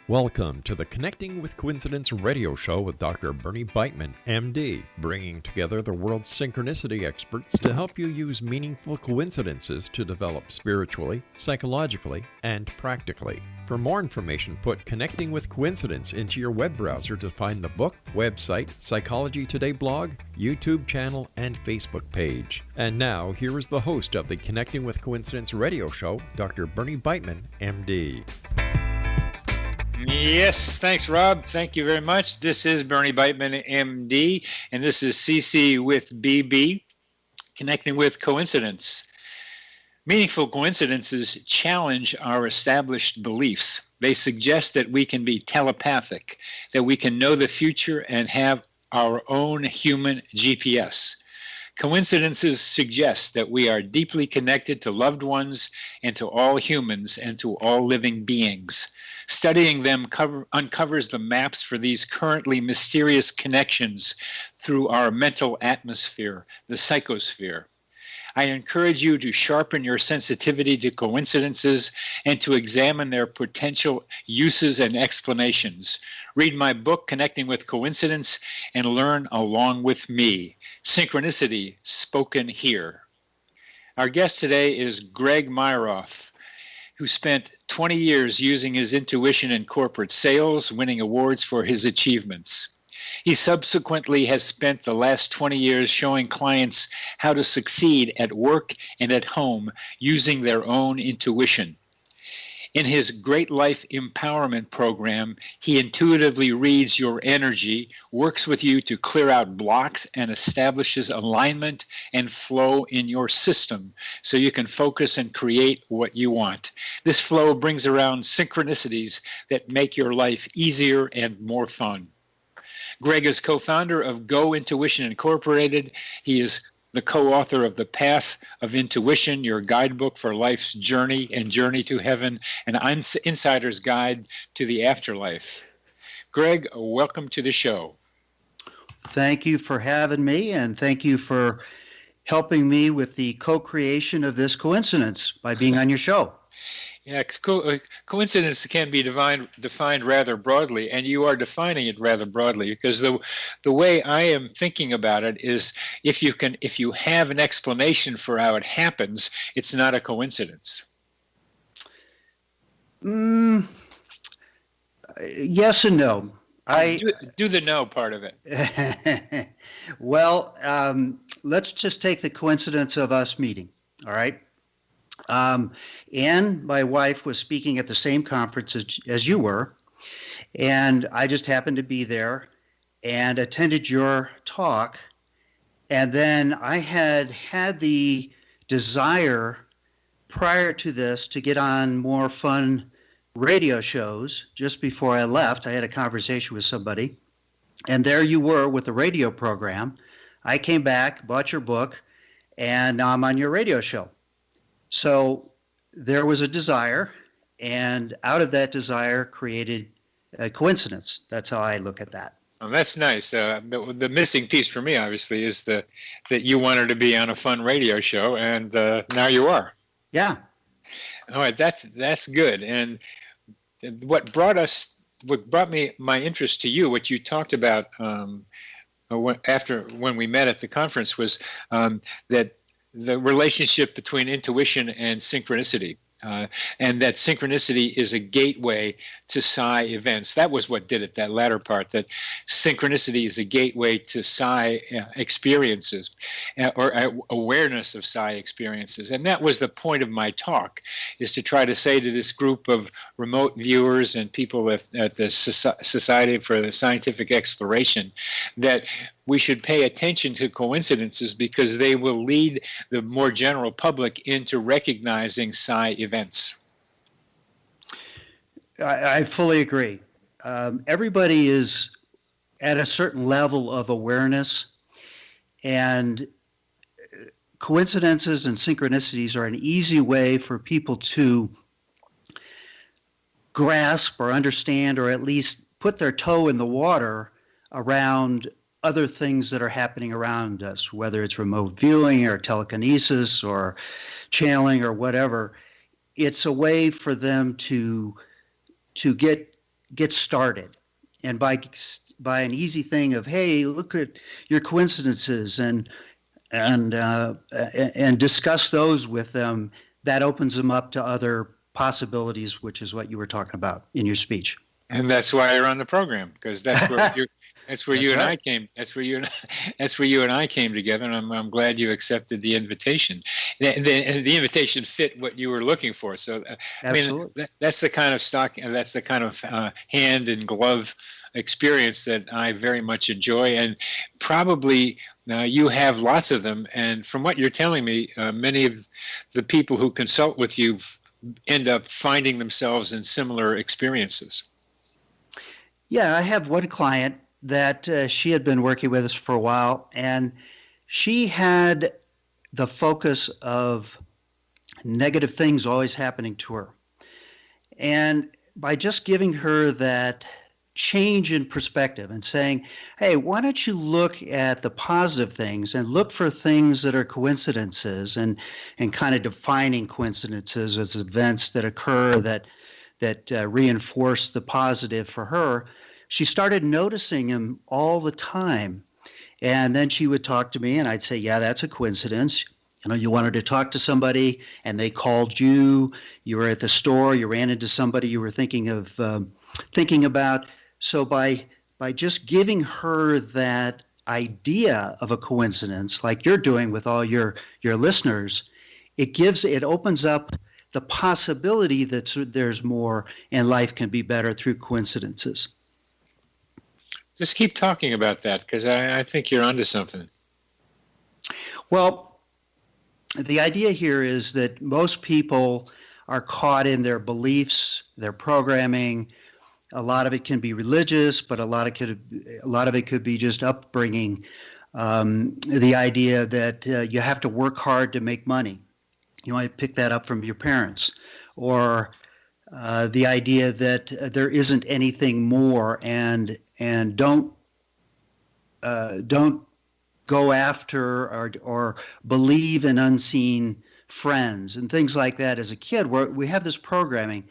Welcome to the Connecting with Coincidence radio show with Dr. Bernie Beitman, MD, bringing together the world's synchronicity experts to help you use meaningful coincidences to develop spiritually, psychologically, and practically. For more information, put Connecting with Coincidence into your web browser to find the book, website, Psychology Today blog, YouTube channel, and Facebook page. And now, here is the host of the Connecting with Coincidence radio show, Dr. Bernie Beitman, MD. Yes, thanks, Rob. Thank you very much. This is Bernie Beitman, MD, and this is CC with BB, Connecting with Coincidence. Meaningful coincidences challenge our established beliefs. They suggest that we can be telepathic, that we can know the future and have our own human GPS. Coincidences suggest that we are deeply connected to loved ones and to all humans and to all living beings. Studying them uncovers the maps for these currently mysterious connections through our mental atmosphere, the psychosphere. I encourage you to sharpen your sensitivity to coincidences and to examine their potential uses and explanations. Read my book, Connecting with Coincidence, and learn along with me. Synchronicity, spoken here. Our guest today is Greg Myeroff, who spent 20 years using his intuition in corporate sales, winning awards for his achievements. He subsequently has spent the last 20 years showing clients how to succeed at work and at home using their own intuition. In his Great Life Empowerment program, he intuitively reads your energy, works with you to clear out blocks, and establishes alignment and flow in your system so you can focus and create what you want. This flow brings around synchronicities that make your life easier and more fun. Greg is co-founder of Go Intuition Incorporated. He is the co-author of The Path of Intuition, your guidebook for life's journey and journey to heaven, an insider's guide to the afterlife. Greg, welcome to the show. Thank you for having me, and thank you for helping me with the co-creation of this coincidence by being on your show. Yeah, coincidence can be defined rather broadly, and you are defining it rather broadly, because the way I am thinking about it is if you have an explanation for how it happens, it's not a coincidence. Yes and no. Do the no part of it. Well, let's just take the coincidence of us meeting, all right? Anne, my wife, was speaking at the same conference as you were, and I just happened to be there and attended your talk. And then I had the desire prior to this to get on more fun radio shows. Just before I left, I had a conversation with somebody, and there you were with the radio program. I came back, bought your book, and now I'm on your radio show. So there was a desire, and out of that desire created a coincidence. That's how I look at that. Oh, that's nice. The missing piece for me, obviously, is that you wanted to be on a fun radio show, and now you are. Yeah. All right, that's good. And what brought me my interest to you, what you talked about when we met at the conference, was that the relationship between intuition and synchronicity, and that synchronicity is a gateway to psi events. That was what did it, that latter part, that synchronicity is a gateway to psi experiences, or awareness of psi experiences. And that was the point of my talk, is to try to say to this group of remote viewers and people at the Society for the Scientific Exploration that we should pay attention to coincidences, because they will lead the more general public into recognizing psi events. I fully agree. Everybody is at a certain level of awareness, and coincidences and synchronicities are an easy way for people to grasp or understand, or at least put their toe in the water around other things that are happening around us, whether it's remote viewing or telekinesis or channeling or whatever. It's a way for them to get get started. And by an easy thing of, hey, look at your coincidences and discuss those with them, that opens them up to other possibilities, which is what you were talking about in your speech. And that's why you're on the program, because that's where you that's where That's you and right. I came. That's where you and I came together, and I'm glad you accepted the invitation. The invitation fit what you were looking for. So, I mean, Absolutely. that's the kind of that's the kind of hand and glove experience that I very much enjoy, and probably you have lots of them. And from what you're telling me, many of the people who consult with you end up finding themselves in similar experiences. Yeah, I have one client that she had been working with us for a while, and she had the focus of negative things always happening to her. And by just giving her that change in perspective and saying, hey, why don't you look at the positive things and look for things that are coincidences, and kind of defining coincidences as events that occur that reinforce the positive for her. She started noticing him all the time. And then she would talk to me and I'd say, yeah, that's a coincidence. You know, you wanted to talk to somebody and they called you. You were at the store, you ran into somebody you were thinking about. So by just giving her that idea of a coincidence, like you're doing with all your listeners, it opens up the possibility that there's more and life can be better through coincidences. Just keep talking about that, because I think you're onto something. Well, the idea here is that most people are caught in their beliefs, their programming. A lot of it can be religious, but a lot of it could be just upbringing. The idea that you have to work hard to make money. You might pick that up from your parents, or the idea that there isn't anything more, and don't go after or believe in unseen friends and things like that. As a kid, we have this programming,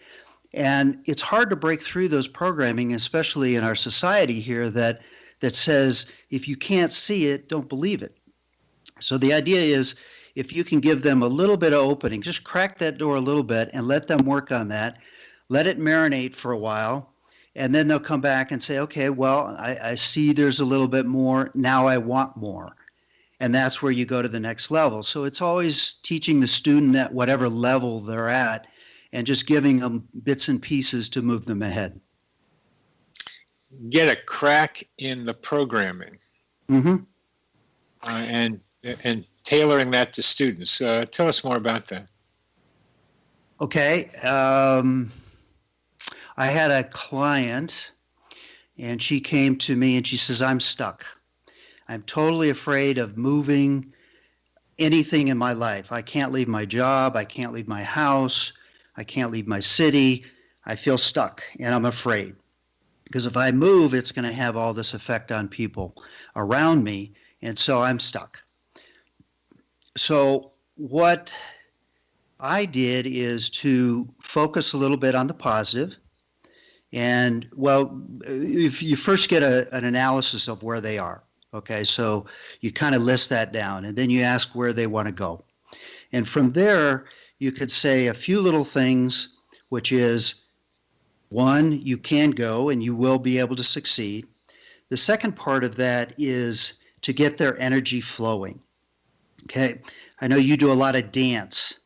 and it's hard to break through those programming, especially in our society here that says if you can't see it, don't believe it. So the idea is, if you can give them a little bit of opening, just crack that door a little bit and let them work on that, let it marinate for a while, and then they'll come back and say, okay, well, I see there's a little bit more. Now I want more. And that's where you go to the next level. So it's always teaching the student at whatever level they're at and just giving them bits and pieces to move them ahead. Get a crack in the programming. Mm-hmm. And tailoring that to students. Tell us more about that. Okay. I had a client, and she came to me and she says, I'm stuck. I'm totally afraid of moving anything in my life. I can't leave my job. I can't leave my house. I can't leave my city. I feel stuck, and I'm afraid. Because if I move, it's going to have all this effect on people around me, and so I'm stuck. So what I did is to focus a little bit on the positive. And, well, if you first get an analysis of where they are, okay, so you kind of list that down, and then you ask where they want to go. And from there, you could say a few little things, which is, one, you can go and you will be able to succeed. The second part of that is to get their energy flowing. Okay, I know you do a lot of dance,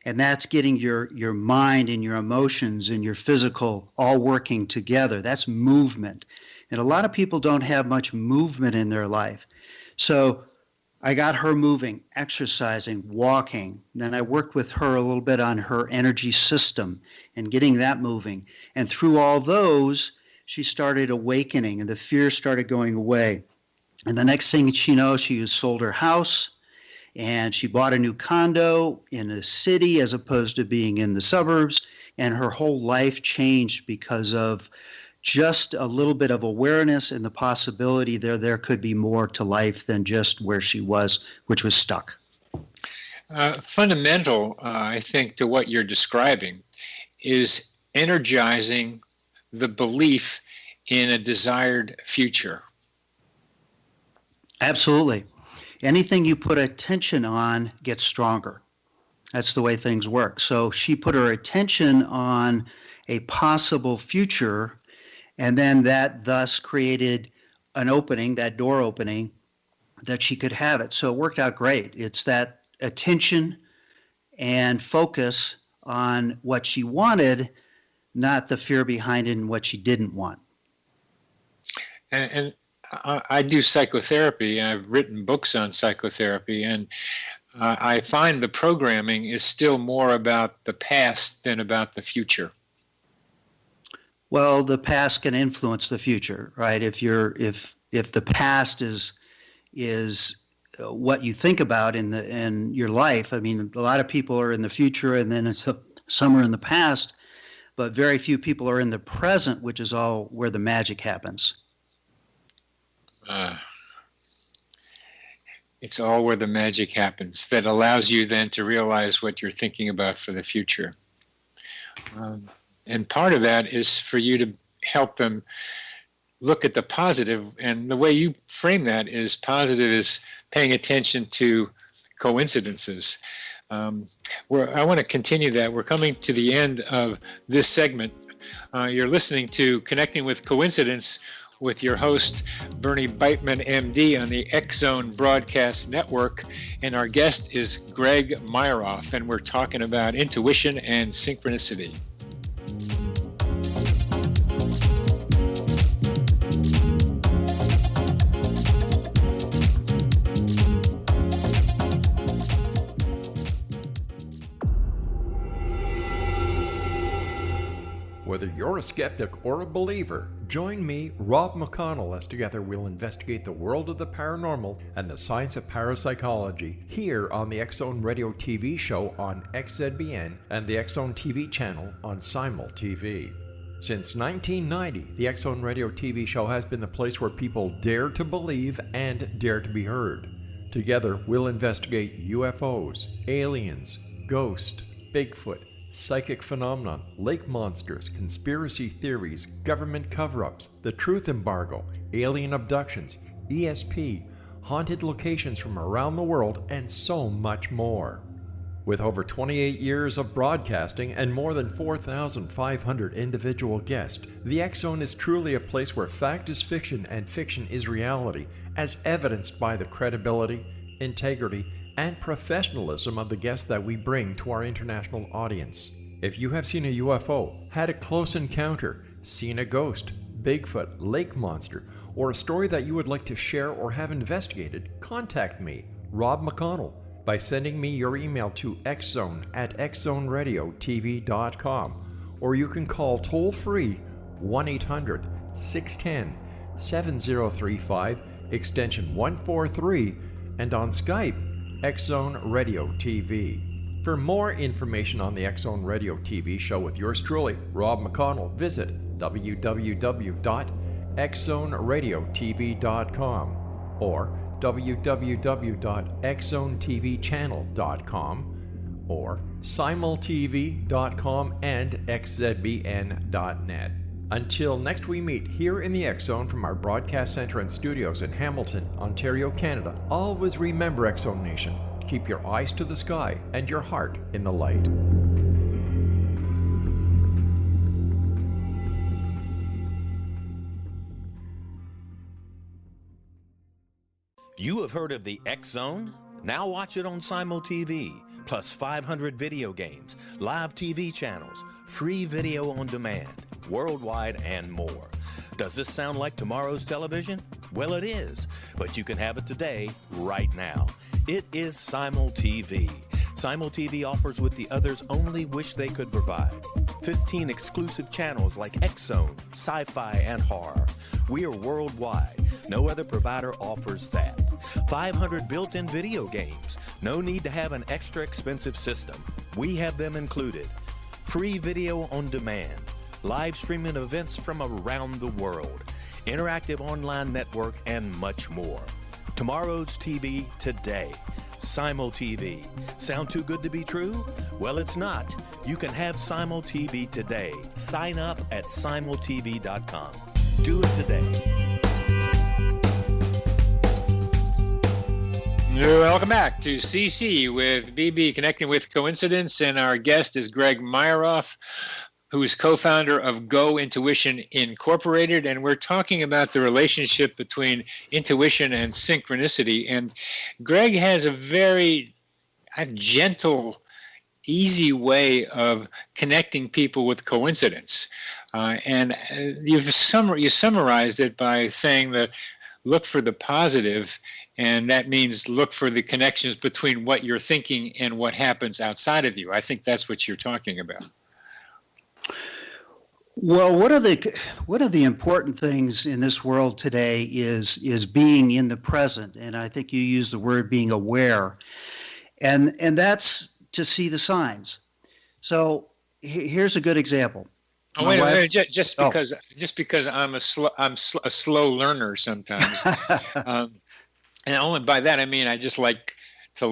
and that's getting your mind and your emotions and your physical all working together. That's movement. And a lot of people don't have much movement in their life. So I got her moving, exercising, walking. Then I worked with her a little bit on her energy system and getting that moving. And through all those, she started awakening and the fear started going away. And the next thing she knows, she sold her house and she bought a new condo in a city as opposed to being in the suburbs. And her whole life changed because of just a little bit of awareness and the possibility there could be more to life than just where she was, which was stuck. Fundamental, I think, to what you're describing is energizing the belief in a desired future. Absolutely. Anything you put attention on gets stronger. That's the way things work. So she put her attention on a possible future, and then that thus created an opening, that door opening, that she could have it. So it worked out great. It's that attention and focus on what she wanted, not the fear behind it and what she didn't want. And I do psychotherapy. I've written books on psychotherapy, and I find the programming is still more about the past than about the future. Well, the past can influence the future, right? If the past is what you think about in your life, I mean, a lot of people are in the future, and then some are in the past, but very few people are in the present, which is all where the magic happens. It's all where the magic happens that allows you then to realize what you're thinking about for the future. And part of that is for you to help them look at the positive. And the way you frame that is positive is paying attention to coincidences. I want to continue that. We're coming to the end of this segment. You're listening to Connecting with Coincidence with your host, Bernie Beitman, MD, on the X-Zone Broadcast Network. And our guest is Greg Myeroff, and we're talking about intuition and synchronicity. Whether you're a skeptic or a believer, join me, Rob McConnell, as together we'll investigate the world of the paranormal and the science of parapsychology here on the X-Zone Radio TV show on XZBN and the X-Zone TV channel on Simul TV. Since 1990, the X-Zone Radio TV show has been the place where people dare to believe and dare to be heard. Together, we'll investigate UFOs, aliens, ghosts, Bigfoot, psychic phenomenon, lake monsters, conspiracy theories, government cover-ups, the truth embargo, alien abductions, ESP, haunted locations from around the world, and so much more. With over 28 years of broadcasting and more than 4,500 individual guests, the X-Zone is truly a place where fact is fiction and fiction is reality, as evidenced by the credibility, integrity, and professionalism of the guests that we bring to our international audience. If you have seen a UFO, had a close encounter, seen a ghost, Bigfoot, lake monster, or a story that you would like to share or have investigated, contact me, Rob McConnell, by sending me your email to xzone@xzoneradiotv.com, or you can call toll-free 1-800-610-7035, extension 143, and on Skype, X-Zone Radio TV. For more information on the X-Zone Radio TV show with yours truly, Rob McConnell, visit www.xzoneradiotv.com or www.xzonetvchannel.com or simultv.com and xzbn.net. Until next we meet here in the X-Zone from our broadcast center and studios in Hamilton, Ontario, Canada, always remember, X-Zone Nation, keep your eyes to the sky and your heart in the light. You have heard of the X-Zone? Now watch it on Simul TV, plus 500 video games, live TV channels, free video on demand, worldwide, and more. Does this sound like tomorrow's television? Well, it is, but you can have it today, right now. It is Simul TV. Simul TV offers what the others only wish they could provide. 15 exclusive channels like X-Zone, sci-fi, and horror. We are worldwide. No other provider offers that. 500 built-in video games. No need to have an extra expensive system. We have them included. Free video on demand. Live streaming events from around the world. Interactive online network, and much more. Tomorrow's TV today. Simul TV. Sound too good to be true? Well, it's not. You can have Simul TV today. Sign up at simultv.com. Do it today. Welcome back to CC with BB, Connecting with Coincidence, and our guest is Greg Myeroff, who is co-founder of Go Intuition Incorporated, and we're talking about the relationship between intuition and synchronicity. And Greg has a very gentle, easy way of connecting people with coincidence. And you summarized it by saying that look for the positive, and that means look for the connections between what you're thinking and what happens outside of you. I think that's what you're talking about. Well, one of the important things in this world today is being in the present, and I think you use the word being aware, and that's to see the signs. So here's a good example. Oh, wait. Just because I'm a slow learner sometimes, and only by that I mean I just like to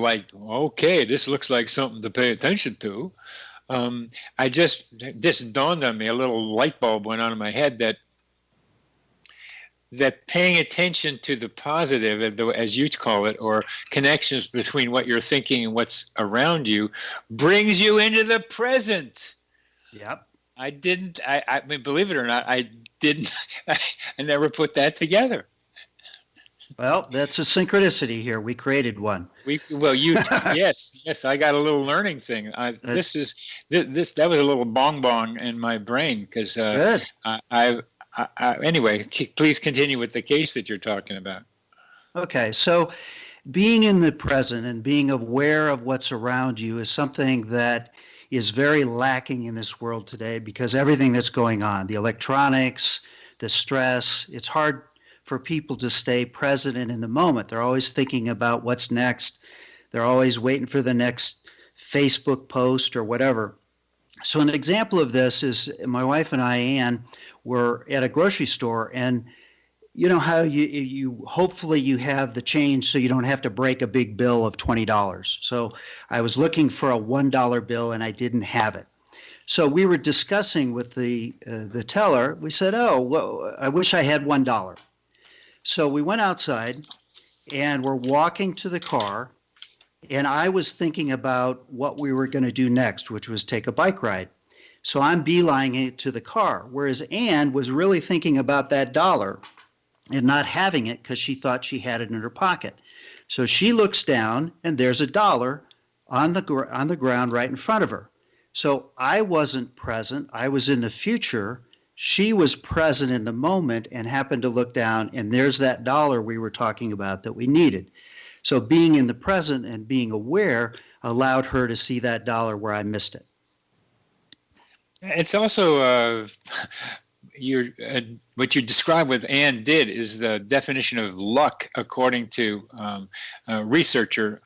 okay, this looks like something to pay attention to. This dawned on me, a little light bulb went on in my head that paying attention to the positive, as you call it, or connections between what you're thinking and what's around you, brings you into the present. Yep. I mean, believe it or not, I never put that together. Well, that's a synchronicity here. We created one. Yes, I got a little learning thing. That was a little bong in my brain because good. Anyway, please continue with the case that you're talking about. Okay, so being in the present and being aware of what's around you is something that is very lacking in this world today because everything that's going on, the electronics, the stress, it's hard for people to stay present and in the moment. They're always thinking about what's next. They're always waiting for the next Facebook post or whatever. So an example of this is my wife and I, Ann, were at a grocery store, and you know how you hopefully you have the change so you don't have to break a big bill of $20. So I was looking for a $1 bill and I didn't have it. So we were discussing with the teller. We said, "Oh, well, I wish I had $1." So we went outside and we're walking to the car, and I was thinking about what we were going to do next, which was take a bike ride. So I'm beelining it to the car, whereas Ann was really thinking about that dollar and not having it because she thought she had it in her pocket. So she looks down and there's a dollar on the ground right in front of her. So I wasn't present. I was in the future. She was present in the moment and happened to look down, and there's that dollar we were talking about that we needed. So being in the present and being aware allowed her to see that dollar where I missed it. It's also what you described with Ann did is the definition of luck, according to a researcher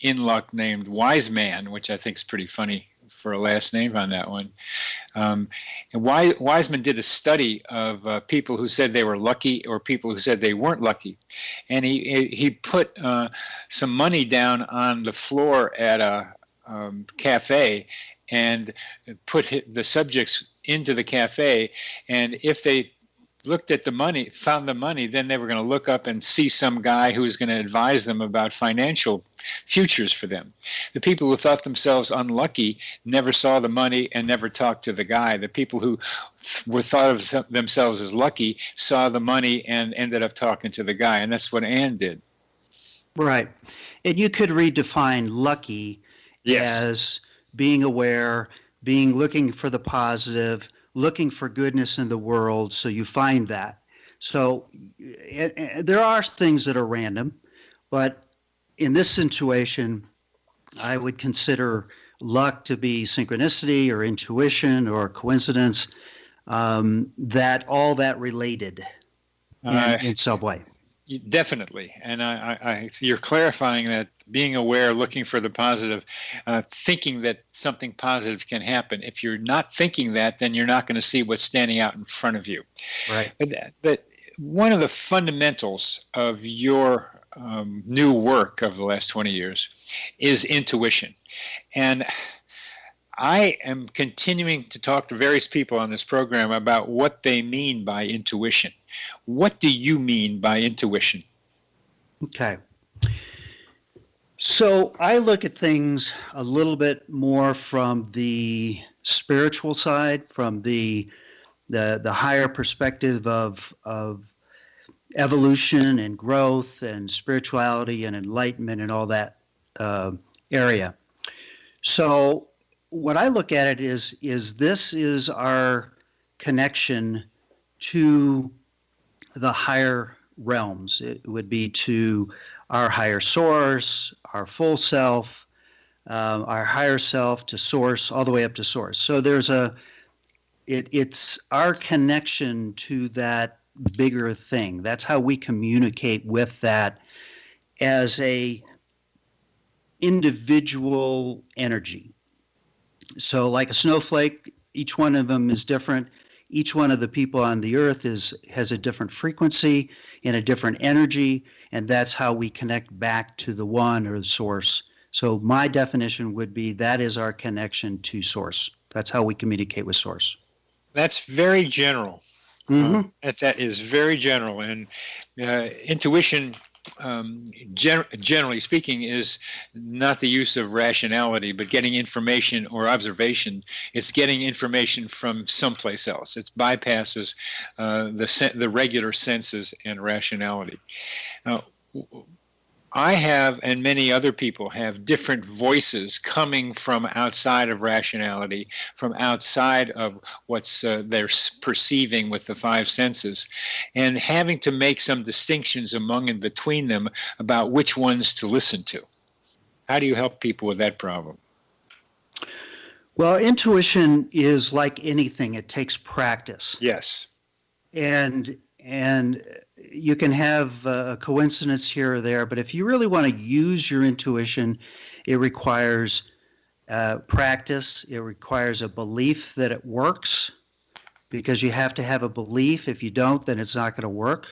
in luck named Wiseman, which I think is pretty funny for a last name on that one. And Wiseman did a study of people who said they were lucky or people who said they weren't lucky. And he put some money down on the floor at a cafe and put the subjects into the cafe. And if they looked at the money, found the money, then they were going to look up and see some guy who was going to advise them about financial futures for them. The people who thought themselves unlucky never saw the money and never talked to the guy. The people who were thought of themselves as lucky saw the money and ended up talking to the guy. And that's what Ann did. Right. And you could redefine lucky as being aware, looking for the positive, looking for goodness in the world, so you find that. So there are things that are random, but in this situation, I would consider luck to be synchronicity or intuition or coincidence, that all that related in some way. Definitely. And you're clarifying that being aware, looking for the positive, thinking that something positive can happen. If you're not thinking that, then you're not going to see what's standing out in front of you. Right. But one of the fundamentals of your new work of the last 20 years is intuition. And I am continuing to talk to various people on this program about what they mean by intuition. What do you mean by intuition? Okay. So I look at things a little bit more from the spiritual side, from the higher perspective of evolution and growth and spirituality and enlightenment and all that area. So what I look at it is this is our connection to the higher realms. It would be to our higher source, our full self, our higher self, to source, all the way up to source. So it's our connection to that bigger thing. That's how we communicate with that as a individual energy. So like a snowflake, each one of them is different. Each one of the people on the earth has a different frequency and a different energy, and that's how we connect back to the one or the source. So my definition would be that is our connection to source. That's how we communicate with source. That's very general. Mm-hmm. That is very general. And intuition, generally speaking, is not the use of rationality, but getting information or observation. It's getting information from someplace else. It bypasses the regular senses and rationality. Now, I have, and many other people have, different voices coming from outside of rationality, from outside of what's they're perceiving with the five senses, and having to make some distinctions among and between them about which ones to listen to. How do you help people with that problem? Well, intuition is like anything. It takes practice. Yes. And you can have a coincidence here or there, but if you really want to use your intuition, it requires practice. It requires a belief that it works, because you have to have a belief. If you don't, then it's not going to work.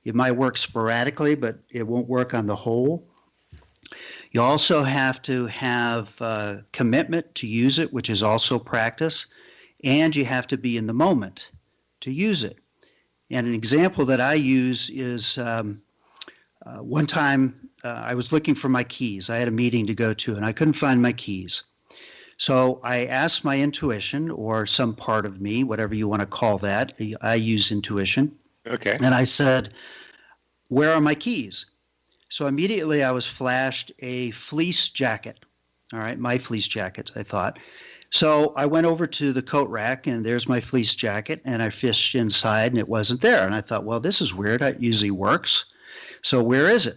It might work sporadically, but it won't work on the whole. You also have to have commitment to use it, which is also practice, and you have to be in the moment to use it. And an example that I use is one time I was looking for my keys. I had a meeting to go to, and I couldn't find my keys. So I asked my intuition, or some part of me, whatever you want to call that. I use intuition. Okay. And I said, "Where are my keys?" So immediately I was flashed a fleece jacket. All right, my fleece jacket, I thought. So I went over to the coat rack, and there's my fleece jacket, and I fished inside, and it wasn't there. And I thought, well, this is weird. It usually works. So where is it?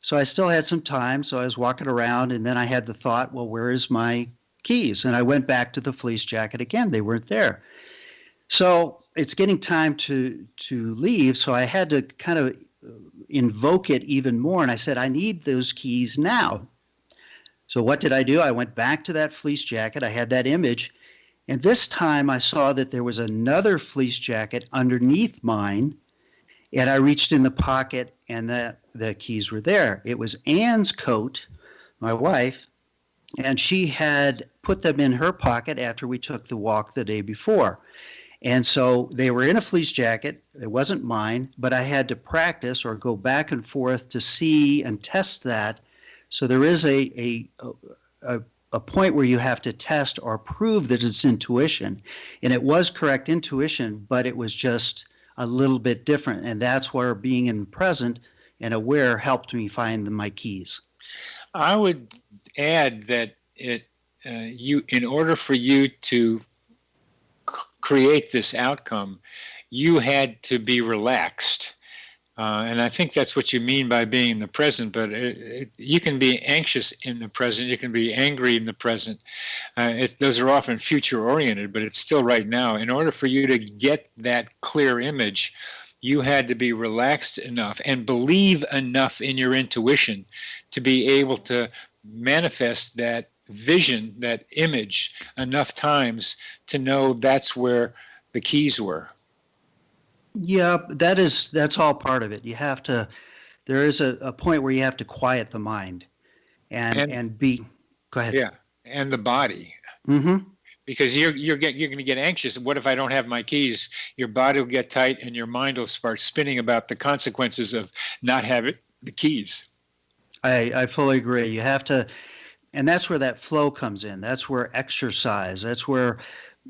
So I still had some time, so I was walking around, and then I had the thought, well, where is my keys? And I went back to the fleece jacket again. They weren't there. So it's getting time to leave, so I had to kind of invoke it even more, and I said, I need those keys now. So what did I do? I went back to that fleece jacket. I had that image. And this time I saw that there was another fleece jacket underneath mine. And I reached in the pocket, and the keys were there. It was Ann's coat, my wife, and she had put them in her pocket after we took the walk the day before. And so they were in a fleece jacket. It wasn't mine, but I had to practice or go back and forth to see and test that. So there is a point where you have to test or prove that it's intuition. And it was correct intuition, but it was just a little bit different. And that's where being in the present and aware helped me find my keys. I would add that in order for you to create this outcome, you had to be relaxed. And I think that's what you mean by being in the present, but you can be anxious in the present, you can be angry in the present. Those are often future-oriented, but it's still right now. In order for you to get that clear image, you had to be relaxed enough and believe enough in your intuition to be able to manifest that vision, that image, enough times to know that's where the keys were. Yeah, that's all part of it. You have to, there is a point where you have to quiet the mind and be, go ahead. Yeah, and the body. Mm-hmm. because you're going to get anxious. What if I don't have my keys? Your body will get tight and your mind will start spinning about the consequences of not having the keys. I fully agree. You have to, and that's where that flow comes in. That's where exercise, that's where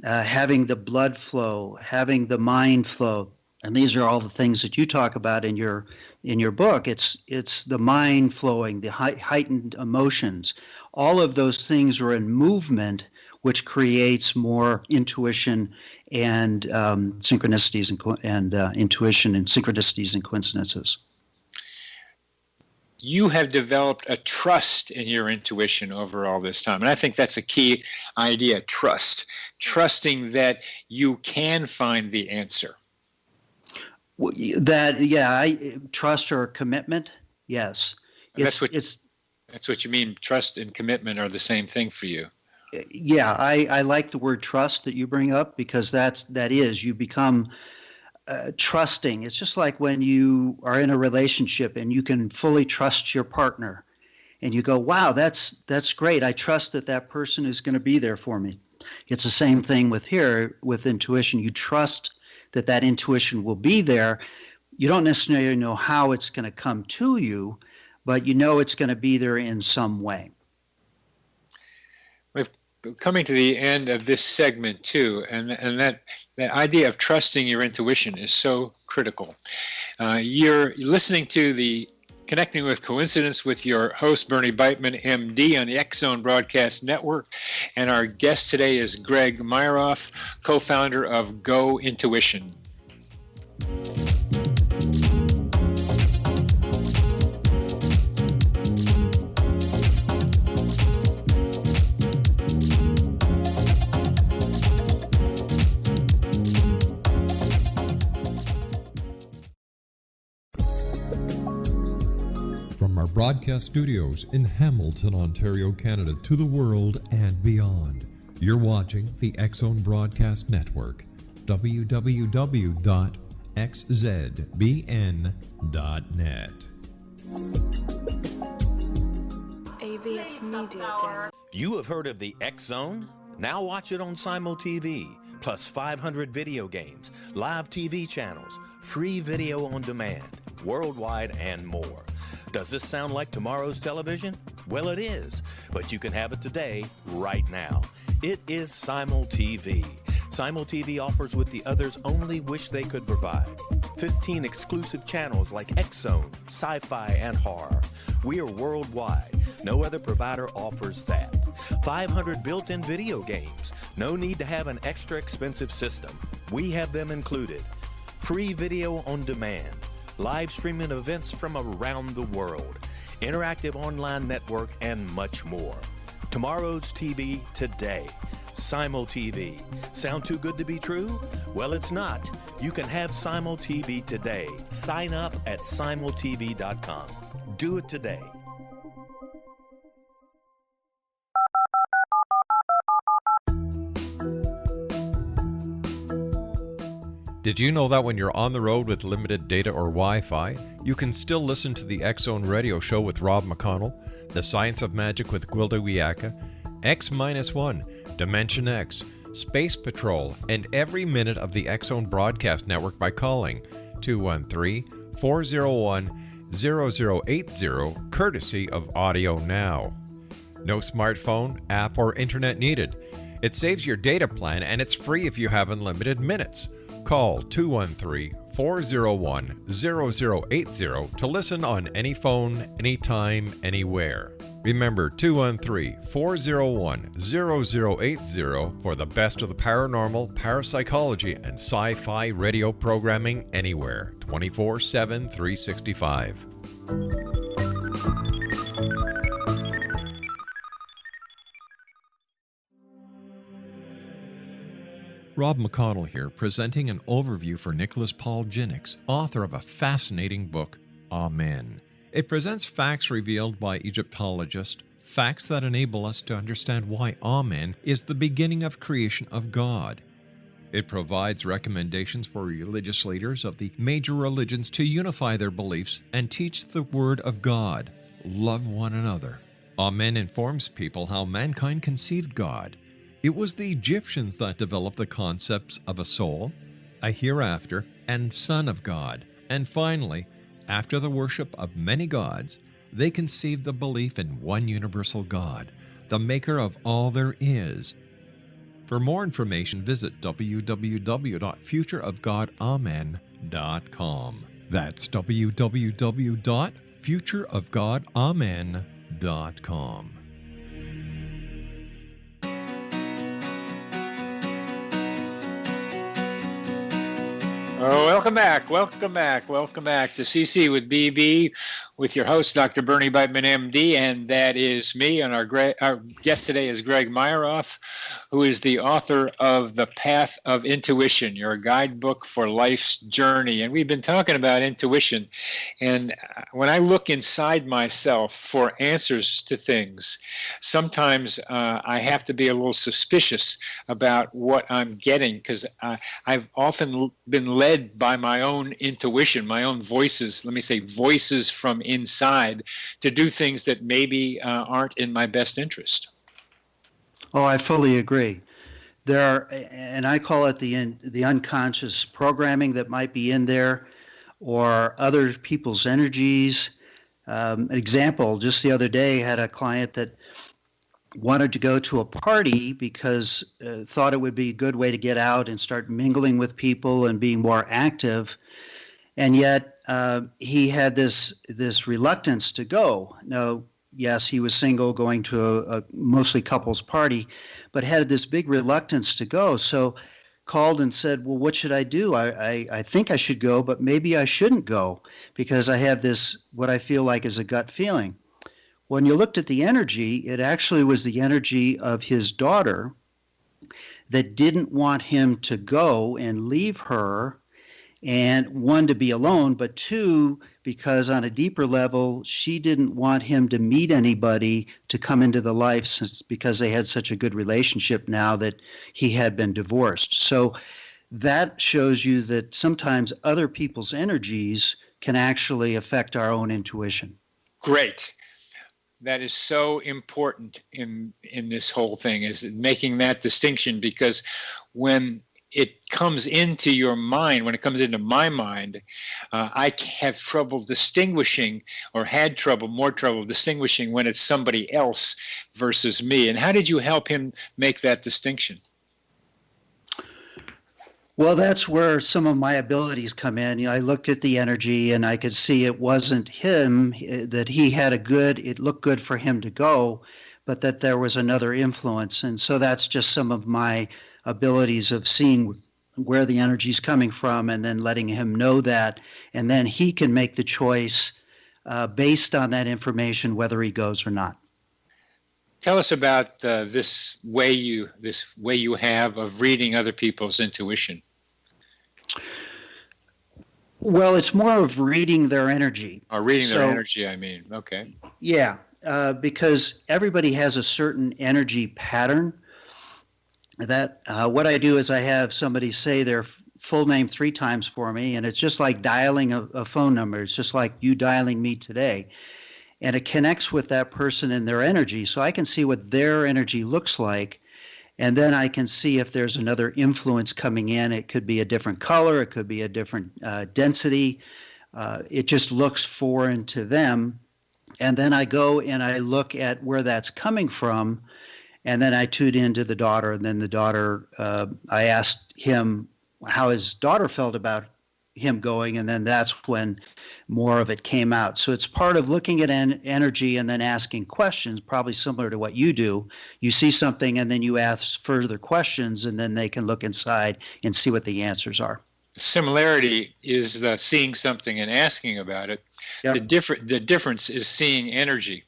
having the blood flow, having the mind flow. And these are all the things that you talk about in your book. It's the mind flowing, the heightened emotions. All of those things are in movement, which creates more intuition and synchronicities and intuition and synchronicities and coincidences. You have developed a trust in your intuition over all this time. And I think that's a key idea, trusting that you can find the answer. Trust or commitment. Yes. That's what you mean. Trust and commitment are the same thing for you. Yeah. I like the word trust that you bring up, because you become trusting. It's just like when you are in a relationship and you can fully trust your partner and you go, wow, that's great. I trust that person is going to be there for me. It's the same thing with intuition. You trust that intuition will be there. You don't necessarily know how it's going to come to you, but you know it's going to be there in some way. We're coming to the end of this segment too, and that idea of trusting your intuition is so critical. You're listening to the Connecting with Coincidence with your host, Bernie Beitman, MD, on the X Zone Broadcast Network. And our guest today is Greg Myeroff, co-founder of Go Intuition. Our broadcast studios in Hamilton, Ontario, Canada, to the world and beyond. You're watching the X Zone Broadcast Network, www.xzbn.net. AVS Media. You have heard of the X Zone? Now watch it on Simul TV, plus 500 video games, live TV channels, free video on demand, worldwide, and more. Does this sound like tomorrow's television? Well, it is, but you can have it today, right now. It is Simul TV. Simul TV offers what the others only wish they could provide. 15 exclusive channels like X-Zone, Sci-Fi, and Horror. We are worldwide. No other provider offers that. 500 built-in video games. No need to have an extra expensive system. We have them included. Free video on demand. Live streaming events from around the world, interactive online network, and much more. Tomorrow's TV today. Simul TV. Sound too good to be true? Well, it's not. You can have Simul TV today. Sign up at simultv.com. Do it today. Did you know that when you're on the road with limited data or Wi-Fi, you can still listen to the X Zone Radio Show with Rob McConnell, The Science of Magic with Gwilda Wiyaka, X-1, Dimension X, Space Patrol, and every minute of the X Zone Broadcast Network by calling 213-401-0080, courtesy of Audio Now. No smartphone, app, or internet needed. It saves your data plan, and it's free if you have unlimited minutes. Call 213-401-0080 to listen on any phone, anytime, anywhere. Remember 213-401-0080 for the best of the paranormal, parapsychology, and sci-fi radio programming anywhere, 24/7, 365. Rob McConnell here, presenting an overview for Nicholas Paul Jennings, author of a fascinating book, Amen. It presents facts revealed by Egyptologists, facts that enable us to understand why Amen is the beginning of creation of God. It provides recommendations for religious leaders of the major religions to unify their beliefs and teach the Word of God. Love one another. Amen informs people how mankind conceived God, It was the Egyptians that developed the concepts of a soul, a hereafter, and Son of God. And finally, after the worship of many gods, they conceived the belief in one universal God, the maker of all there is. For more information, visit www.futureofgodamen.com. That's www.futureofgodamen.com. Oh, welcome back to CC with BB, with your host, Dr. Bernie Beitman, MD, and that is me. And our guest today is Greg Myeroff, who is the author of The Path of Intuition, your guidebook for life's journey. And we've been talking about intuition. And when I look inside myself for answers to things, sometimes I have to be a little suspicious about what I'm getting, because I've often been led by my own intuition, my own voices, let me say voices from inside, to do things that maybe aren't in my best interest. Oh, I fully agree. There are, and I call it the unconscious programming that might be in there, or other people's energies. An example, just the other day, had a client that wanted to go to a party because thought it would be a good way to get out and start mingling with people and being more active. And yet he had this reluctance to go. Now, yes, he was single, going to a mostly couples party, but had this big reluctance to go. So called and said, well, what should I do? I think I should go, but maybe I shouldn't go because I have this, what I feel like is a gut feeling. When you looked at the energy, it actually was the energy of his daughter that didn't want him to go and leave her, and one, to be alone, but two, because on a deeper level, she didn't want him to meet anybody to come into the life, because they had such a good relationship now that he had been divorced. So that shows you that sometimes other people's energies can actually affect our own intuition. Great. That is so important in this whole thing, is making that distinction, because when it comes into your mind, when it comes into my mind, I have trouble distinguishing, or had more trouble distinguishing when it's somebody else versus me. And how did you help him make that distinction? Well, that's where some of my abilities come in. I looked at the energy and I could see it wasn't him, that he had it looked good for him to go, but that there was another influence. And so that's just some of my abilities of seeing where the energy is coming from and then letting him know that. And then he can make the choice based on that information, whether he goes or not. Tell us about this way you have of reading other people's intuition. Well, it's more of reading their energy. Or reading their energy, I mean. Okay. Yeah, because everybody has a certain energy pattern. That what I do is I have somebody say their full name 3 times for me, and it's just like dialing a phone number. It's just like you dialing me today. And it connects with that person and their energy. So I can see what their energy looks like. And then I can see if there's another influence coming in. It could be a different color. It could be a different density. It just looks foreign to them. And then I go and I look at where that's coming from. And then I tuned into the daughter. And then the daughter, I asked him how his daughter felt about him going, and then that's when more of it came out. So it's part of looking at energy and then asking questions, probably similar to what you do. You see something and then you ask further questions, and then they can look inside and see what the answers are. Similarity is seeing something and asking about it. Yep. The difference is seeing energy.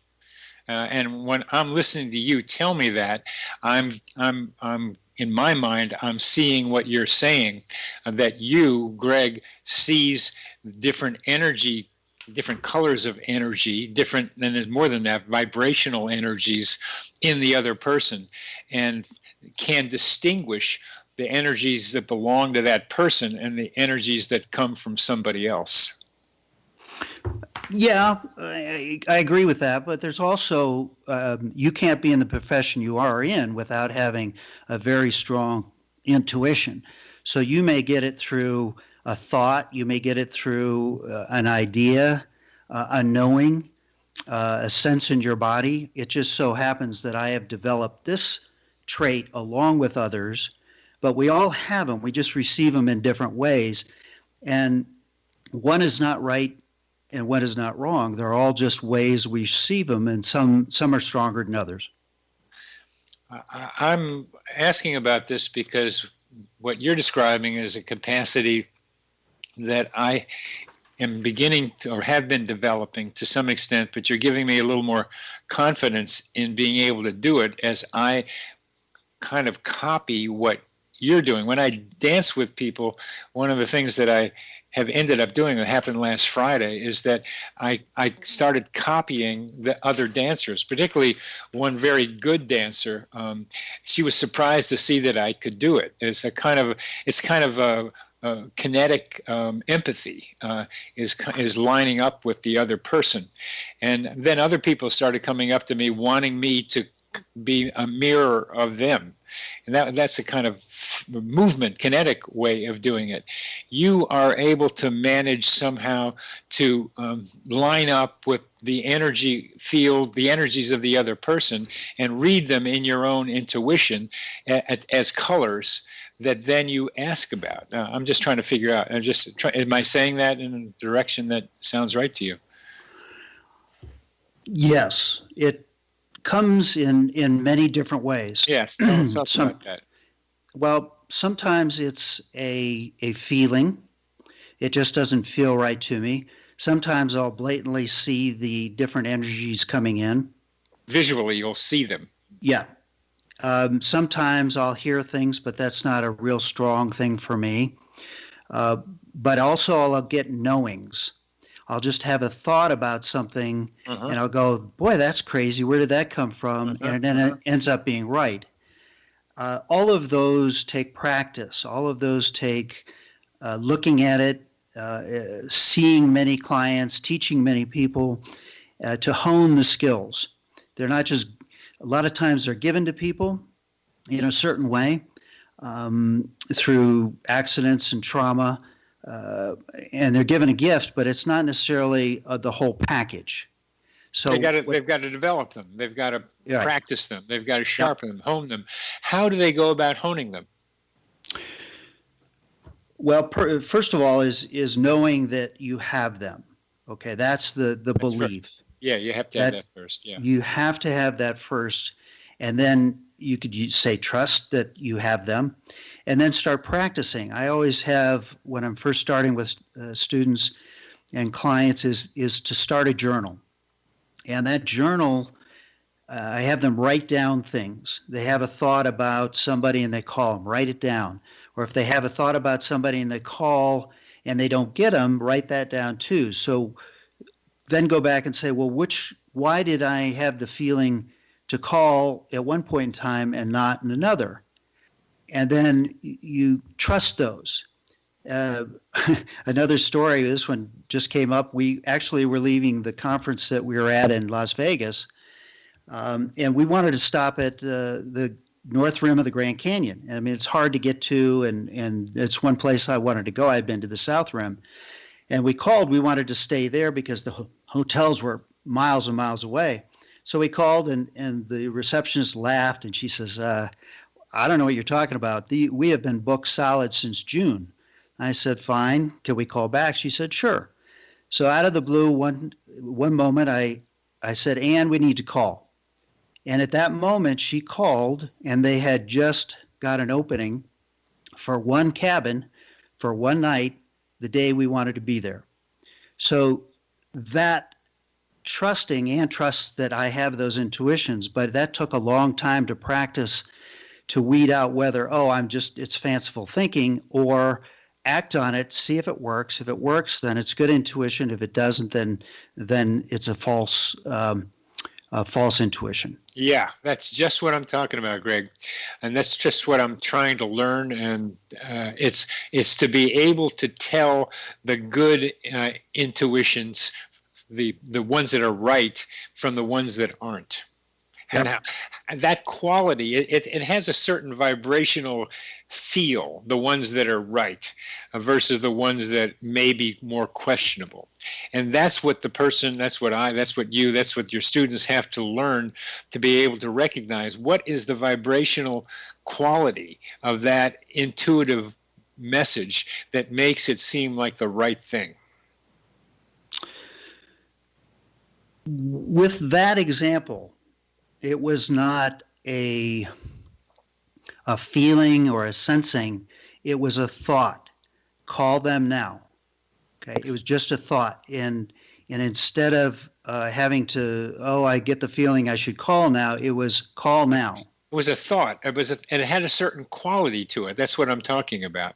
And when I'm listening to you tell me that, I'm in my mind, I'm seeing what you're saying, that you, Greg, sees different energy, different colors of energy, different, and there's more than that, vibrational energies in the other person, and can distinguish the energies that belong to that person and the energies that come from somebody else. Yeah, I agree with that, but there's also, you can't be in the profession you are in without having a very strong intuition. So you may get it through a thought, you may get it through an idea, a knowing, a sense in your body. It just so happens that I have developed this trait along with others, but we all have them. We just receive them in different ways. And one is not right and one is not wrong. They're all just ways we see them, and some are stronger than others. I'm asking about this because what you're describing is a capacity that I am beginning to, or have been developing to some extent, but you're giving me a little more confidence in being able to do it as I kind of copy what you're doing. When I dance with people, one of the things that I have ended up doing, that happened last Friday, is that I started copying the other dancers, particularly one very good dancer. She was surprised to see that I could do it. It's kind of a kinetic empathy is lining up with the other person. And then other people started coming up to me wanting me to be a mirror of them. And that's a kind of movement, kinetic way of doing it. You are able to manage somehow to line up with the energy field, the energies of the other person, and read them in your own intuition as colors that then you ask about. I'm just trying to figure out, am I saying that in a direction that sounds right to you? Yes, it comes in many different ways. Yes, tell us about that. Well, sometimes it's a feeling. It just doesn't feel right to me. Sometimes I'll blatantly see the different energies coming in. Visually, you'll see them. Yeah. Sometimes I'll hear things, but that's not a real strong thing for me. But also I'll get knowings. I'll just have a thought about something, and I'll go, boy, that's crazy. Where did that come from? And then it ends up being right. All of those take practice. All of those take looking at it, seeing many clients, teaching many people to hone the skills. They're not just, a lot of times they're given to people in a certain way through accidents and trauma. And they're given a gift, but it's not necessarily the whole package. So they've got to develop them. They've got to practice them. They've got to sharpen them, hone them. How do they go about honing them? Well, first of all, is knowing that you have them. Okay, that's the belief. Right. Yeah, you have to have that first. Yeah, you have to have that first, and then you could say trust that you have them. And then start practicing. I always have, when I'm first starting with students and clients, is to start a journal. And that journal, I have them write down things. They have a thought about somebody and they call them, write it down. Or if they have a thought about somebody and they call and they don't get them, write that down too. So then go back and say, well, why did I have the feeling to call at one point in time and not in another? And then you trust those. Another story, this one just came up. We actually were leaving the conference that we were at in Las Vegas, and we wanted to stop at the north rim of the Grand Canyon. I mean, it's hard to get to, and it's one place I wanted to go. I'd been to the south rim. And we called. We wanted to stay there because the hotels were miles and miles away. So we called, and the receptionist laughed, and she says, I don't know what you're talking about. We have been booked solid since June. I said, fine. Can we call back? She said, sure. So out of the blue, one moment, I said, Ann, we need to call. And at that moment, she called, and they had just got an opening for one cabin for one night the day we wanted to be there. So that trusting, Ann trusts that I have those intuitions, but that took a long time to practice to weed out whether, it's fanciful thinking, or act on it, see if it works. If it works, then it's good intuition. If it doesn't, then it's a false intuition. Yeah, that's just what I'm talking about, Greg. And that's just what I'm trying to learn. And it's to be able to tell the good intuitions the ones that are right from the ones that aren't. Yep. And that quality, it has a certain vibrational feel, the ones that are right versus the ones that may be more questionable. And that's what that's what your students have to learn to be able to recognize what is the vibrational quality of that intuitive message that makes it seem like the right thing. With that example, it was not a feeling or a sensing. It was a thought. Call them now. Okay, it was just a thought. And instead of having to, I get the feeling I should call now, it was call now. It was a thought. And it had a certain quality to it. That's what I'm talking about.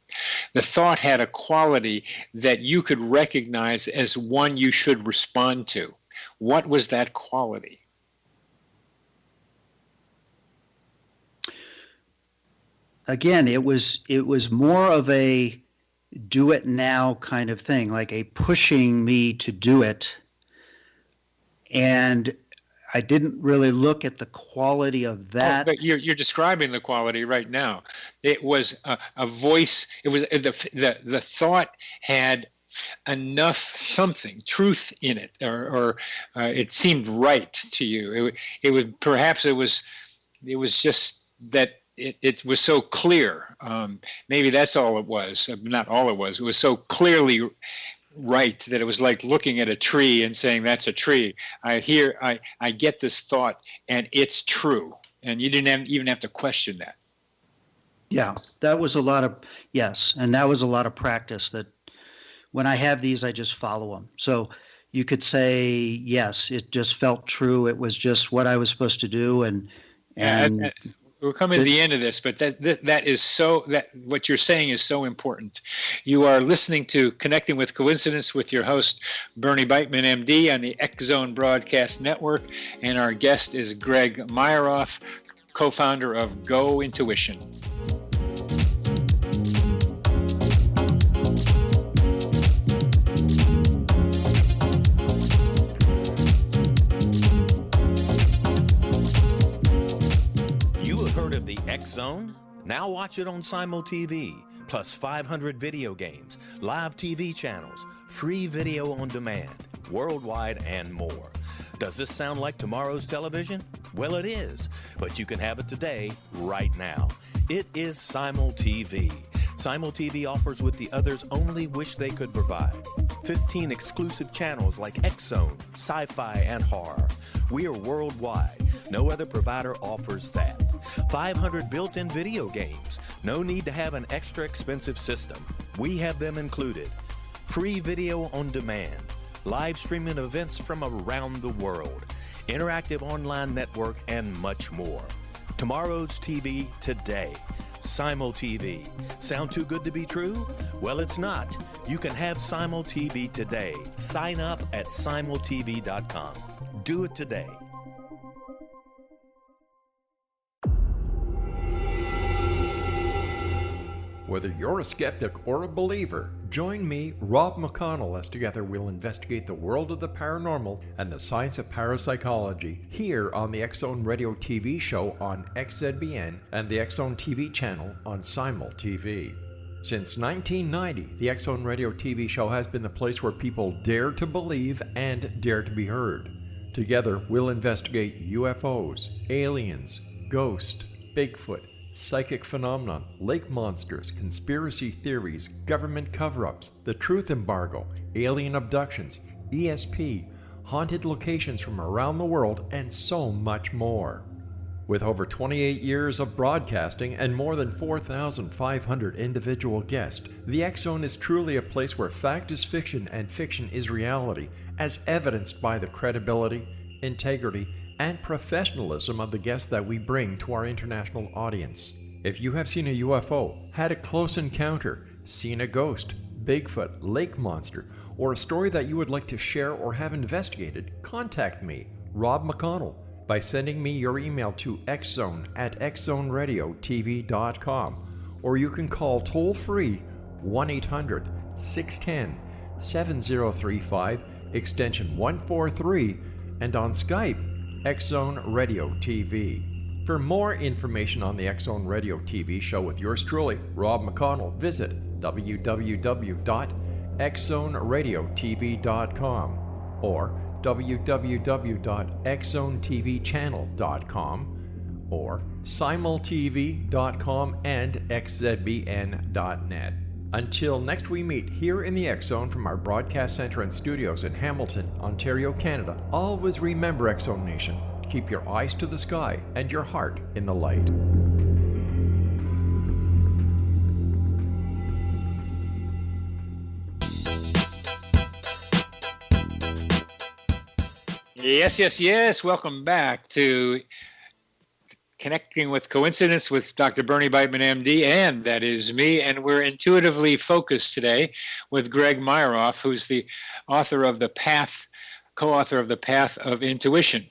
The thought had a quality that you could recognize as one you should respond to. What was that quality? Again, it was more of a do it now kind of thing, like a pushing me to do it. And I didn't really look at the quality of that. But you're describing the quality right now. It was a voice. It was the thought had enough something, truth in it, or it seemed right to you. It was just that. It was so clear. Maybe that's all it was. Not all it was. It was so clearly right that it was like looking at a tree and saying, that's a tree. I get this thought and it's true. And you didn't even have to question that. Yeah, that was a lot of, yes. And that was a lot of practice that when I have these, I just follow them. So you could say, yes, it just felt true. It was just what I was supposed to do. And we're coming to the end of this, but that what you're saying is so important. You are listening to Connecting with Coincidence with your host, Bernie Beitman, MD, on the X Zone Broadcast Network. And our guest is Greg Myeroff, co-founder of Go Intuition. The X Zone? Now watch it on Simul TV, plus 500 video games, live TV channels, free video on demand, worldwide, and more. Does this sound like tomorrow's television? Well, it is, but you can have it today, right now. It is Simul TV. Simul TV offers what the others only wish they could provide. 15 exclusive channels like X Zone, sci-fi, and horror. We are worldwide. No other provider offers that. 500 built-in video games. No need to have an extra expensive system. We have them included. Free video on demand. Live streaming events from around the world. Interactive online network, and much more. Tomorrow's TV today. Simul TV. Sound too good to be true? Well, it's not. You can have Simul TV today. Sign up at simultv.com. Do it today. Whether you're a skeptic or a believer, join me, Rob McConnell, as together we'll investigate the world of the paranormal and the science of parapsychology here on the X Zone Radio TV show on XZBN and the X Zone TV channel on Simul TV. Since 1990, the X Zone Radio TV show has been the place where people dare to believe and dare to be heard. Together, we'll investigate UFOs, aliens, ghosts, Bigfoot, psychic phenomena, lake monsters, conspiracy theories, government cover-ups, the truth embargo, alien abductions, ESP, haunted locations from around the world, and so much more. With over 28 years of broadcasting and more than 4,500 individual guests, the X Zone is truly a place where fact is fiction and fiction is reality, as evidenced by the credibility, integrity, and professionalism of the guests that we bring to our international audience. If you have seen a UFO, had a close encounter, seen a ghost, Bigfoot, lake monster, or a story that you would like to share or have investigated, contact me, Rob McConnell, by sending me your email to xzone@xzoneradiotv.com, or you can call toll-free 1-800-610-7035, extension 143, and on Skype, X-Zone Radio TV. For more information on the X-Zone Radio TV show with yours truly, Rob McConnell, visit www.xzoneradiotv.com or www.xzonetvchannel.com or simultv.com and xzbn.net. Until next we meet here in the X-Zone from our broadcast center and studios in Hamilton, Ontario, Canada, always remember, X-Zone Nation, keep your eyes to the sky and your heart in the light. Yes. Welcome back to Connecting with Coincidence with Dr. Bernie Beitman, MD, and that is me. And we're intuitively focused today with Greg Myeroff, who's the author of The Path, co-author of The Path of Intuition.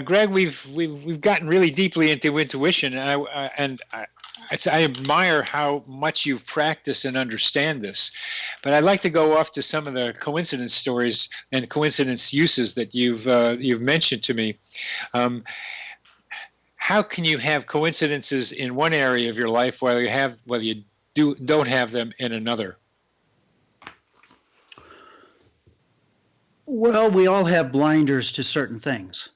Greg, we've gotten really deeply into intuition, and I admire how much you've practiced and understand this. But I'd like to go off to some of the coincidence stories and coincidence uses that you've mentioned to me. How can you have coincidences in one area of your life while you don't have them in another? Well, we all have blinders to certain things.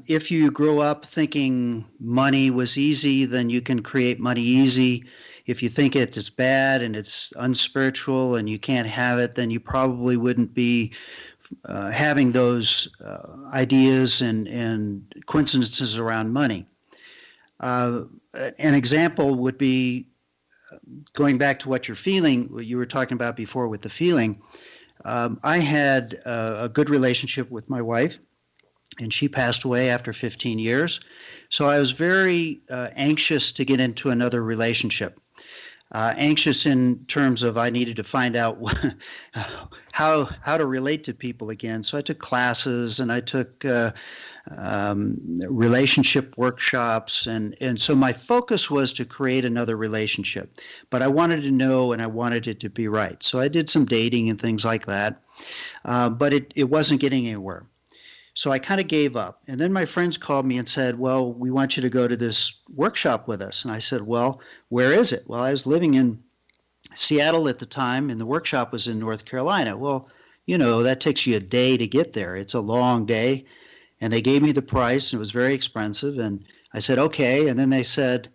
If you grow up thinking money was easy, then you can create money easy. If you think it is bad and it's unspiritual and you can't have it, then you probably wouldn't be having those ideas and coincidences around money. An example would be going back to what you're feeling, what you were talking about before with the feeling. I had a good relationship with my wife, and she passed away after 15 years. So I was very anxious to get into another relationship. Anxious in terms of I needed to find out how to relate to people again. So I took classes and I took relationship workshops. And so my focus was to create another relationship. But I wanted to know and I wanted it to be right. So I did some dating and things like that. But it wasn't getting anywhere. So I kind of gave up. And then my friends called me and said, well, we want you to go to this workshop with us. And I said, well, where is it? Well, I was living in Seattle at the time, and the workshop was in North Carolina. Well, that takes you a day to get there. It's a long day. And they gave me the price, and it was very expensive. And I said, okay. And then they said,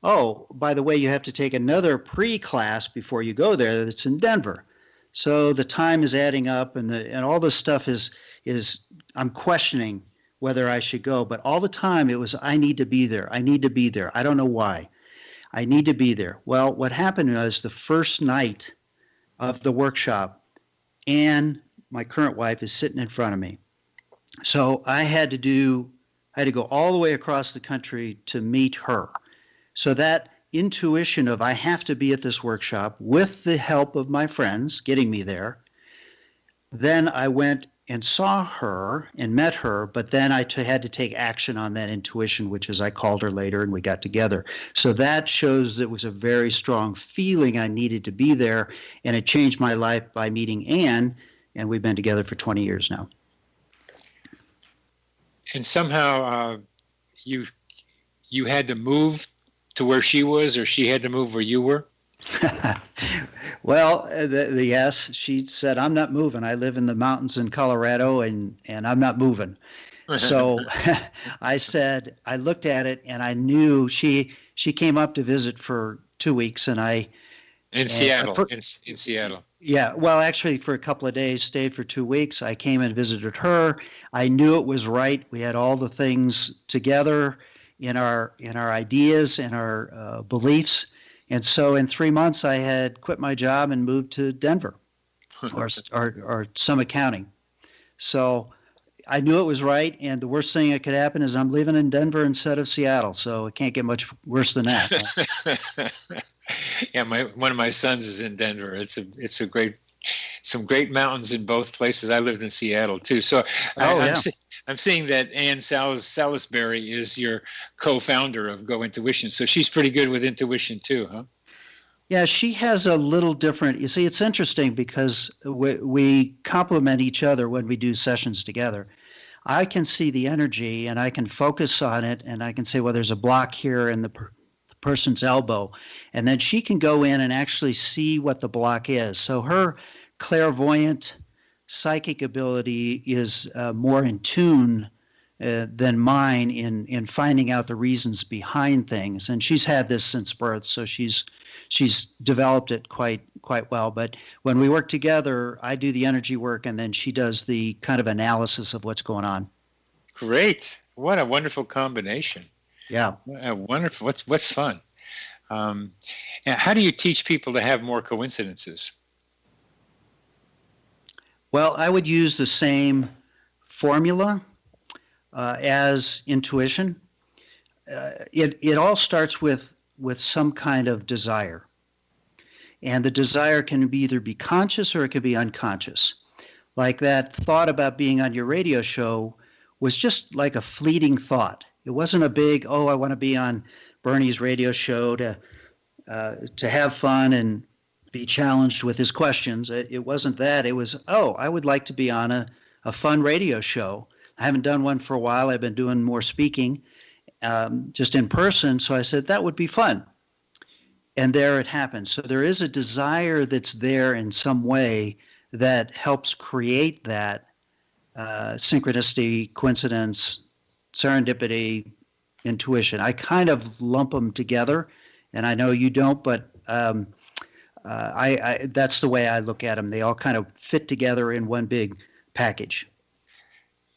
oh, by the way, you have to take another pre-class before you go there that's in Denver. So the time is adding up, and all this stuff is I'm questioning whether I should go. But all the time it was, I need to be there. I need to be there. I don't know why. I need to be there. Well, what happened was the first night of the workshop, Anne, my current wife, is sitting in front of me. So I had to go all the way across the country to meet her. So that intuition of I have to be at this workshop with the help of my friends getting me there. Then I went and saw her and met her, but then I had to take action on that intuition, which is I called her later and we got together. So that shows that it was a very strong feeling I needed to be there, and it changed my life by meeting Anne, and we've been together for 20 years now. And somehow you had to move to where she was, or she had to move where you were? Well, yes, she said, I'm not moving. I live in the mountains in Colorado, and I'm not moving. So I said, I looked at it, and I knew she came up to visit for 2 weeks, and in Seattle. In Seattle. Yeah, well, actually, for a couple of days, stayed for 2 weeks. I came and visited her. I knew it was right. We had all the things together in our ideas and our beliefs. And so in 3 months, I had quit my job and moved to Denver or Summit County. So I knew it was right. And the worst thing that could happen is I'm living in Denver instead of Seattle. So it can't get much worse than that. Yeah, one of my sons is in Denver. It's some great mountains in both places. I lived in Seattle too. So I'm seeing that Anne Salisbury is your co-founder of Go Intuition. So she's pretty good with intuition too, huh? Yeah, she has a little different. You see, it's interesting because we complement each other when we do sessions together. I can see the energy and I can focus on it and I can say, well, there's a block here in the person's elbow. And then she can go in and actually see what the block is. So her clairvoyant psychic ability is more in tune than mine in finding out the reasons behind things. And she's had this since birth, so she's developed it quite well. But when we work together, I do the energy work, and then she does the kind of analysis of what's going on. Great! What a wonderful combination. Yeah. Wonderful. What fun. And how do you teach people to have more coincidences? Well, I would use the same formula as intuition. It all starts with some kind of desire. And the desire can either be conscious or it can be unconscious. Like that thought about being on your radio show was just like a fleeting thought. It wasn't a big, oh, I want to be on Bernie's radio show to have fun and be challenged with his questions. It wasn't that. It was, oh, I would like to be on a fun radio show. I haven't done one for a while. I've been doing more speaking just in person. So I said, that would be fun. And there it happened. So there is a desire that's there in some way that helps create that synchronicity, coincidence, serendipity, intuition. I kind of lump them together, and I know you don't, but that's the way I look at them. They all kind of fit together in one big package.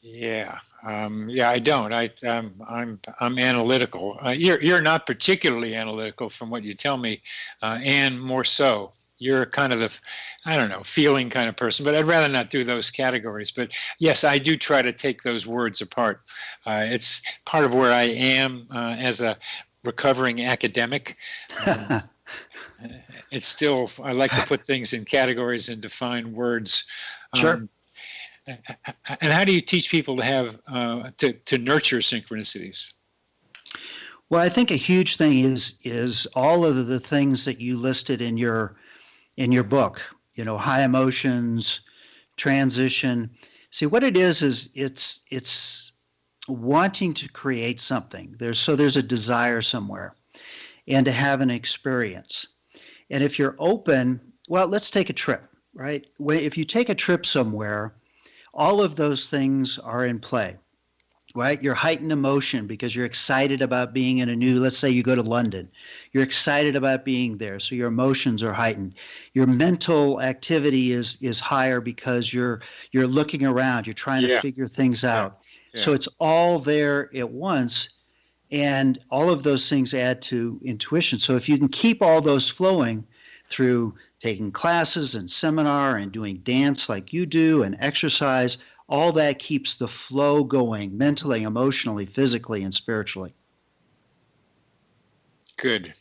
Yeah, I don't. I'm analytical. You're not particularly analytical, from what you tell me, and more so. You're kind of feeling kind of person. But I'd rather not do those categories. But yes, I do try to take those words apart. It's part of where I am as a recovering academic. It's still, I like to put things in categories and define words. Sure. And how do you teach people to have to nurture synchronicities? Well, I think a huge thing is all of the things that you listed in your book. High emotions, transition. See, what it is it's wanting to create something. There's a desire somewhere, and to have an experience. And if you're open, well, let's take a trip, right? If you take a trip somewhere, all of those things are in play, right? Your heightened emotion because you're excited about being in let's say you go to London. You're excited about being there, so your emotions are heightened. Your mental activity is higher because you're looking around, you're trying to figure things out. Yeah. So it's all there at once, and all of those things add to intuition. So if you can keep all those flowing through taking classes and seminar and doing dance like you do and exercise, all that keeps the flow going mentally, emotionally, physically, and spiritually. Good.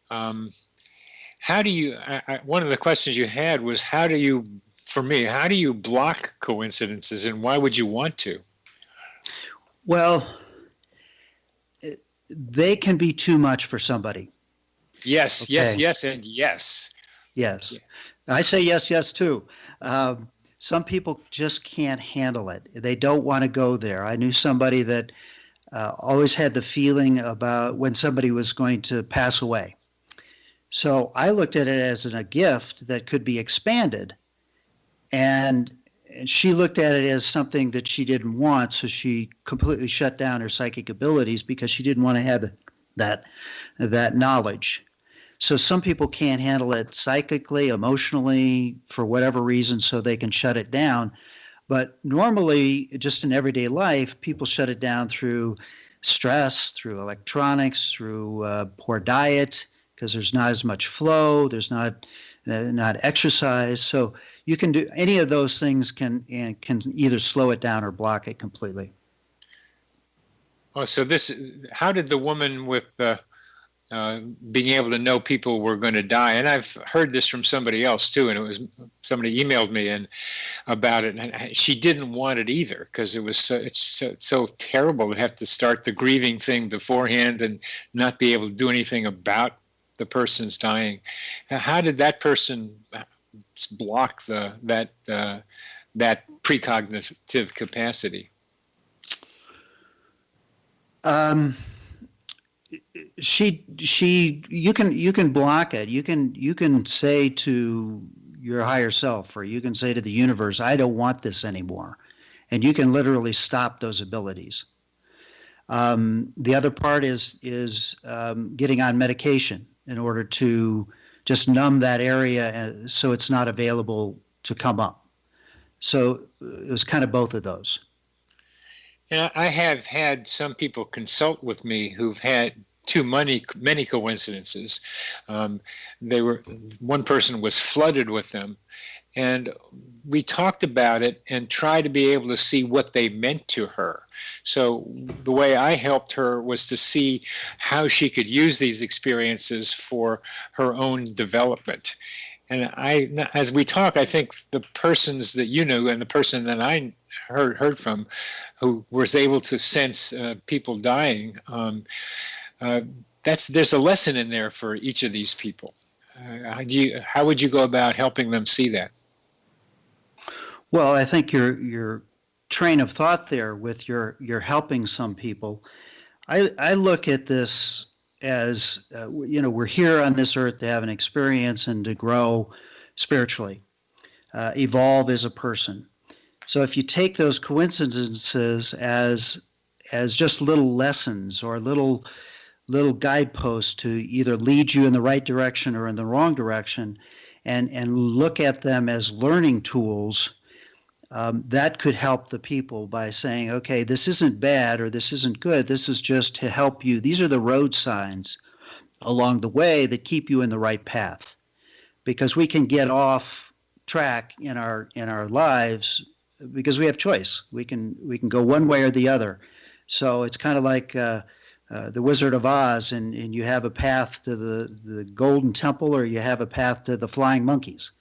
How do you, one of the questions you had was, how do you block coincidences, and why would you want to? Well, they can be too much for somebody. Yes, okay. Yes, and yes. Yes. Yeah. I say yes too. Some people just can't handle it. They don't want to go there. I knew somebody that always had the feeling about when somebody was going to pass away. So I looked at it as a gift that could be expanded. And she looked at it as something that she didn't want, so she completely shut down her psychic abilities because she didn't want to have that knowledge. So some people can't handle it psychically, emotionally, for whatever reason, so they can shut it down. But normally, just in everyday life, people shut it down through stress, through electronics, through poor diet, because there's not as much flow, there's not exercise. So you can do any of those things can either slow it down or block it completely. Oh, so how did the woman with being able to know people were going to die, and I've heard this from somebody else too, and it was somebody emailed me about it, and she didn't want it either because it's so terrible to have to start the grieving thing beforehand and not be able to do anything about the person's dying. How did that person block that precognitive capacity? You can block it. You can say to your higher self, or you can say to the universe, I don't want this anymore. And you can literally stop those abilities. The other part is getting on medication in order to just numb that area so it's not available to come up. So it was kind of both of those. And I have had some people consult with me who've had many coincidences. One person was flooded with them, and we talked about it and tried to be able to see what they meant to her. So the way I helped her was to see how she could use these experiences for her own development. And as we talk, I think the persons that you knew and the person that I heard from, who was able to sense people dying, there's a lesson in there for each of these people. How would you go about helping them see that? Well, I think your train of thought there with your helping some people, I look at this as we're here on this earth to have an experience and to grow spiritually, evolve as a person. So if you take those coincidences as just little lessons or little guideposts to either lead you in the right direction or in the wrong direction, and look at them as learning tools, that could help the people by saying, okay, this isn't bad or this isn't good. This is just to help you. These are the road signs along the way that keep you in the right path, because we can get off track in our lives because we have choice. We can go one way or the other. So it's kind of like the Wizard of Oz, and you have a path to the Golden Temple, or you have a path to the Flying Monkeys.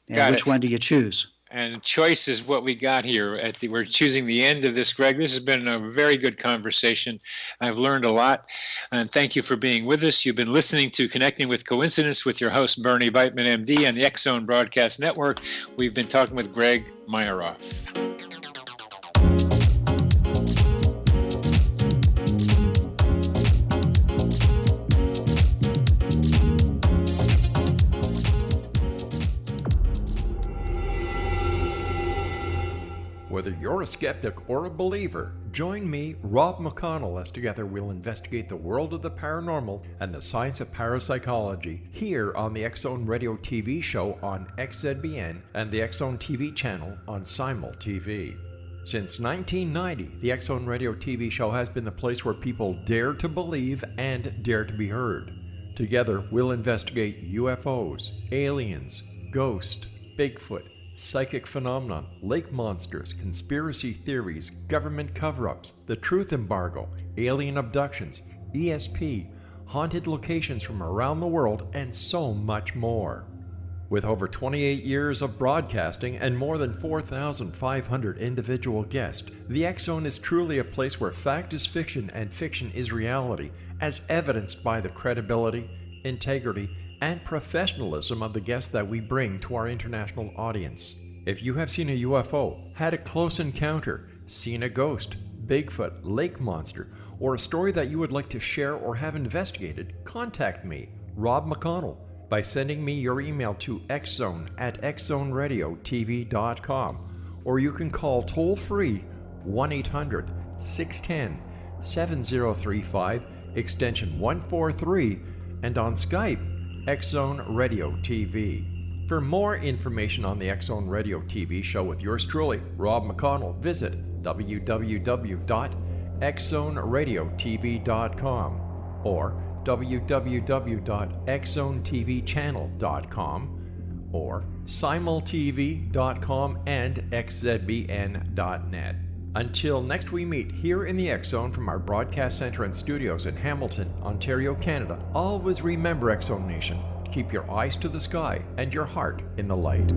And which one do you choose? And choice is what we got here. We're choosing the end of this, Greg. This has been a very good conversation. I've learned a lot. And thank you for being with us. You've been listening to Connecting with Coincidence with your host, Bernie Beitman, MD, on the X Zone Broadcast Network. We've been talking with Greg Myeroff. Whether you're a skeptic or a believer, join me, Rob McConnell, as together we'll investigate the world of the paranormal and the science of parapsychology here on the X Zone Radio TV show on XZBN and the X Zone TV channel on Simul TV. Since 1990, the X Zone Radio TV show has been the place where people dare to believe and dare to be heard. Together, we'll investigate UFOs, aliens, ghosts, Bigfoot, psychic phenomenon, lake monsters, conspiracy theories, government cover-ups, the truth embargo, alien abductions, ESP, haunted locations from around the world, and so much more. With over 28 years of broadcasting and more than 4,500 individual guests, the X Zone is truly a place where fact is fiction and fiction is reality, as evidenced by the credibility, integrity, and professionalism of the guests that we bring to our international audience. If you have seen a UFO, had a close encounter, seen a ghost, Bigfoot, lake monster, or a story that you would like to share or have investigated, contact me, Rob McConnell, by sending me your email to xzone@xzoneradiotv.com, or you can call toll-free 1-800-610-7035, extension 143, and on Skype, X Zone Radio TV. For more information on the X Zone Radio TV show with yours truly, Rob McConnell, visit www.xzoneradiotv.com or www.xzonetvchannel.com or simultv.com and xzbn.net. Until next we meet here in the X Zone from our broadcast center and studios in Hamilton, Ontario, Canada, always remember, X Zone Nation, keep your eyes to the sky and your heart in the light.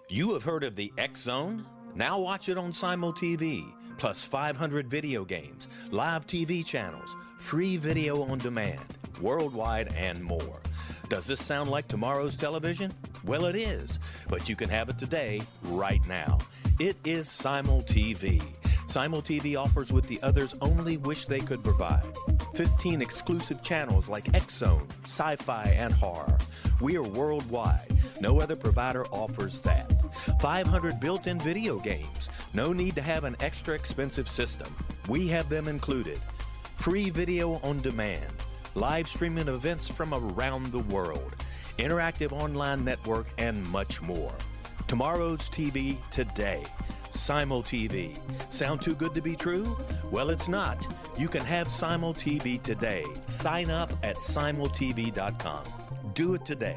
You have heard of the X Zone? Now watch it on Simul TV, plus 500 video games, live TV channels, free video on demand, worldwide, and more. Does this sound like tomorrow's television? Well, it is, but you can have it today, right now. It is Simul TV. Simul TV offers what the others only wish they could provide. 15 exclusive channels like X-Zone, Sci-Fi, and Horror. We are worldwide. No other provider offers that. 500 built-in video games. No need to have an extra expensive system. We have them included. Free video on demand. Live streaming events from around the world. Interactive online network, and much more. Tomorrow's TV today. Simul TV. Sound too good to be true? Well, it's not. You can have Simul TV today. Sign up at simultv.com. Do it today.